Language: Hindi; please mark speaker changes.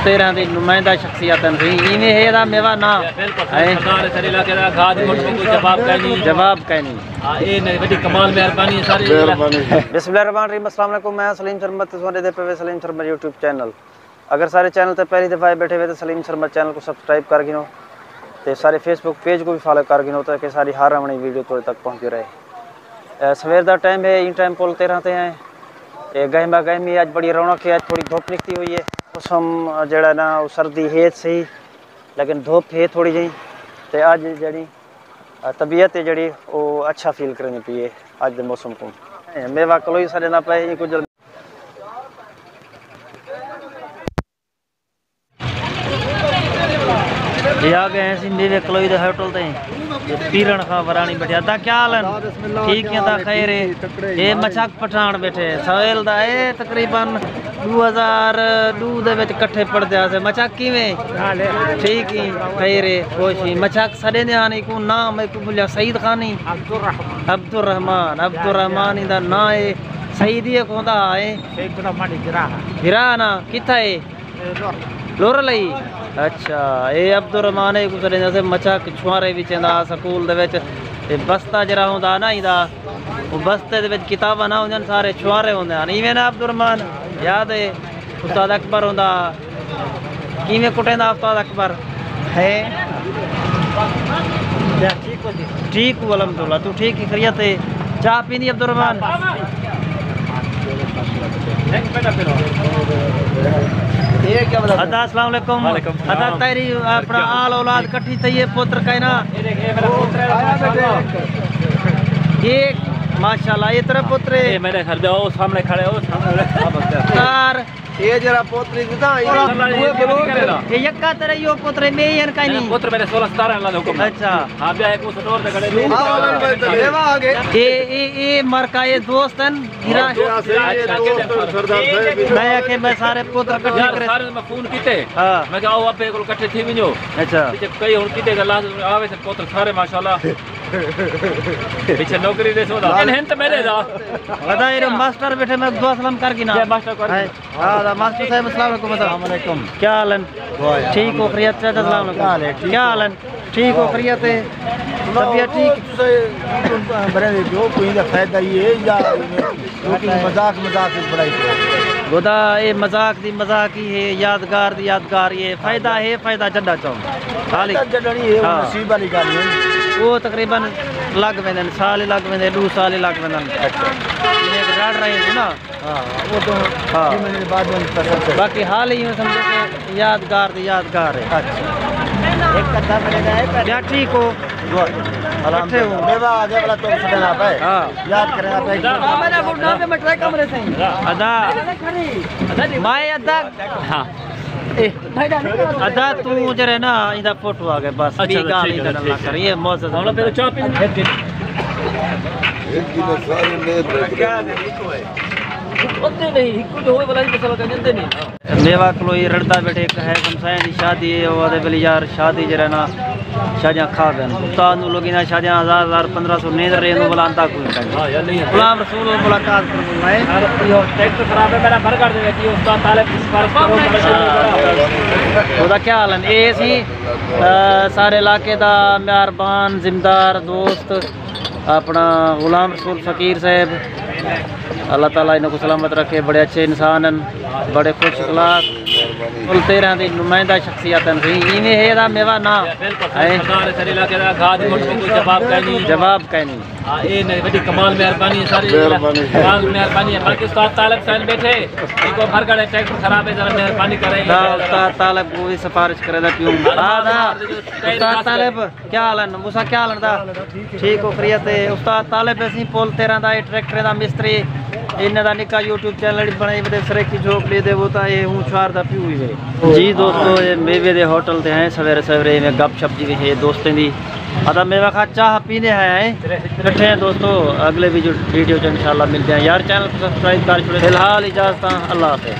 Speaker 1: 13 ਦੀ ਨੁਮਾਇੰਦਾ ਸ਼ਖਸੀਅਤਾਂ ਸੀ ਇਵੇਂ ਹੈ ਦਾ ਮੇਵਾ ਨਾ
Speaker 2: बिल्कुल सरदार सर इलाके दा खाद मुल्क को जवाब कहनी हां ए ने बड़ी कमाल मेहरबानी सारी
Speaker 1: बिस्मिल्लाहिर्रहमानिर्रहीम अस्सलाम वालेकुम मैं सलीम शर्मा तुहाडे दे पे सलीम शर्मा YouTube चैनल अगर सारे चैनल ते पहली दफा बैठे हुए तो सलीम शर्मा चैनल को सब्सक्राइब कर गिनो ते सारे फेसबुक पेज को भी फॉलो कर गिनो ताकि सारी हर आने वीडियो तुहाडे तक पहुंचती रहे। सवेर दा टाइम है इन टाइम पुल 13 ते हैं ये गहमा गहमी आज बड़ी रौनक है। आज थोड़ी धुप निकली हुई है मौसम जड़ा ना सर्दी है सही लेकिन धुप है थोड़ी जी तो अज जी तबीयत है जी वो अच्छा फील करनी पी है अज के मौसम को मेवा कलोई सारे ना पे कुछ जी आ गए हैं मेवे कलोई दे होटल ते पीरण खा वरानी बैठे अदा क्या हाल है ठीक है दा खैर है ये मछक पठान बैठे सवेल दा ए तकरीबन 2002 दे विच इकट्ठे पढ़दे से मछक किवें ठीक ही खैर है खुश ही मछक सडे ने आने को नाम है को बोलिया सईद खानी अब्दुर्रहमान दा ना है सईद ये कोंदा है गिरा ना किथा है लोर लई अच्छा ये अब्दुर्रहमान है गुजरे जैसे मछक छुआरे भी चंदा स्कूल दे विच ते बस्ता जरा हुंदा ना इंदा वो बस्ते दे विच किताबां ना हुंदन सारे छुआरे हुंदे हैं इवें ना अब्दुर्रहमान याद है उस्ताद अकबर हुंदा किवें कुटेंदा उस्ताद अकबर है ठीक हो अलहमदुलिल्लाह तू ठीक ही खैरियत है चाह पीनी अब्दुर्रहमान अदा अस्सलाम वालेकुम अदा तेरी अपना आल औलाद इकट्ठी थई है पुत्र कहना ये माशाल्लाह ये तेरा पुत्र है
Speaker 2: मेरे घर दे ओ सामने खड़े हो
Speaker 1: सार
Speaker 3: ये जरा पोतरी दिता
Speaker 1: ये यक्का तेरे यो पुत्र में यन काई नहीं
Speaker 2: पुत्र मेरे 16 17 अल्लाह हुक्म
Speaker 1: अच्छा
Speaker 2: हां बे एक स्टोर ते खड़े
Speaker 3: लेवा आगे
Speaker 1: ये मरका ये दोस्तन गिरा मैं के मैं सारे पुत्र इकट्ठे करे
Speaker 2: सारे मैं फोन कीते
Speaker 1: हां
Speaker 2: मैं कहा ओ आपे को इकट्ठे थी विनो
Speaker 1: अच्छा
Speaker 2: कई हुन कीते गल्ला आवे से पुत्र सारे माशाल्लाह पीछे नौकरी दे सोदा इन त मेरे दा
Speaker 1: वदा ये मास्टर बैठे मैं दुआ सलाम कर गिना
Speaker 2: मास्टर कर
Speaker 1: हां मास्टर साहब अस्सलाम वालेकुम क्या हाल है ठीक हो खैरियत से अस्सलाम वालेकुम क्या हाल है ठीक हो खैरियत है तबीयत ठीक
Speaker 3: बड़े जो कोई दा फायदा ये या मजाक बड़ाई
Speaker 1: गोदा ये मजाक दी मजाक ही है यादगार दी यादगार ये फायदा है फायदा जड्डा चाहूं खाली
Speaker 3: जडणी है नसीब वाली गल है
Speaker 1: वो तकरीबन लग वेंदन साल लग वेंदे 2 साल लग वेंदन अच्छा ये राड रहे हो ना
Speaker 3: हां वो तो हां महीने बाद में पसंद है
Speaker 1: बाकी हाल ही समझो कि यादगार दी यादगार है
Speaker 3: अच्छा एक कथा बनेगा है
Speaker 1: क्या ठीक हो
Speaker 3: अलहमदुलिल्लाह हो मेवा आगे वाला तो सदना पे
Speaker 1: हां
Speaker 3: याद करना पे
Speaker 1: मेरा बुढ़ा पे मटरा कमरे से अदा मैं अदा हां अदा तू जरे ना इंदा फोटो आ गए बस बी गाल इंदा ना कर ये मौज
Speaker 2: हम लोग पहले चाय पी
Speaker 3: एक दिन सारे ने क्या
Speaker 2: ओते नहीं हिकु जो होए वाला मसला कहंदे नहीं
Speaker 1: मेवा कलोई रड़दा बैठे एक है हमसाया दी शादी है ओदे बली यार शादी जरे ना शादियां खा गए उस्ताद नु लोगी ना शादियां 1000 1500 नींद रे नु बुलांदा कोई
Speaker 2: हां या नहीं
Speaker 1: गुलाम रसूल मुलाकात कर मैं
Speaker 2: यो ट्रैक्टर खराब है मेरा भर कर दे कि उस्ताद ताले सिफारिश करो
Speaker 1: ओदा क्या हाल है ये सी सारे इलाके दा मेहरबान जिम्मेदार दोस्त अपना गुलाम रसूल फकीर साहब अल्लाह ताला इनको सलामत रखे बड़े अच्छे इंसान हैं बड़े खुश अखलाक पुल 13 दी नुमाइंदा शख्सियतां सी इवें है दा मेवा ना
Speaker 2: सरदार सर इलाके दा खाद मुल्क को
Speaker 1: जवाब कहनी
Speaker 2: हां ए ने बड़ी कमाल मेहरबानी सारी कमाल मेहरबानी है बाकी उस्ताद तालिब साहब बैठे इनको भर गड़े ट्रैक्टर खराब है जरा मेहरबानी करें
Speaker 1: उस्ताद तालिब को भी सिफारिश करे दा क्यों उस्ताद तालिब क्या हाल है मूसा क्या हाल है ठीक हो खैरियत है उस्ताद तालिब ਅਸੀਂ पुल 13 दा ट्रैक्टर दा मिस्त्री इन्हें दा निका YouTube चैनल बनाई बदे सरेकी झोपड़ी दे वो ता ये हूं छार दा पीऊ है जी दोस्तों ये मेवे दे होटल ते हैं सवेरे सवेरे में गपशप जी है दोस्तों दी अदा मेवा खा चाह पीने हैं इकट्ठे हैं दोस्तों अगले वीडियो च इंशाल्लाह मिलते हैं यार चैनल को सब्सक्राइब कर छोड़े फिलहाल इजाजत अल्लाह हाफिज़।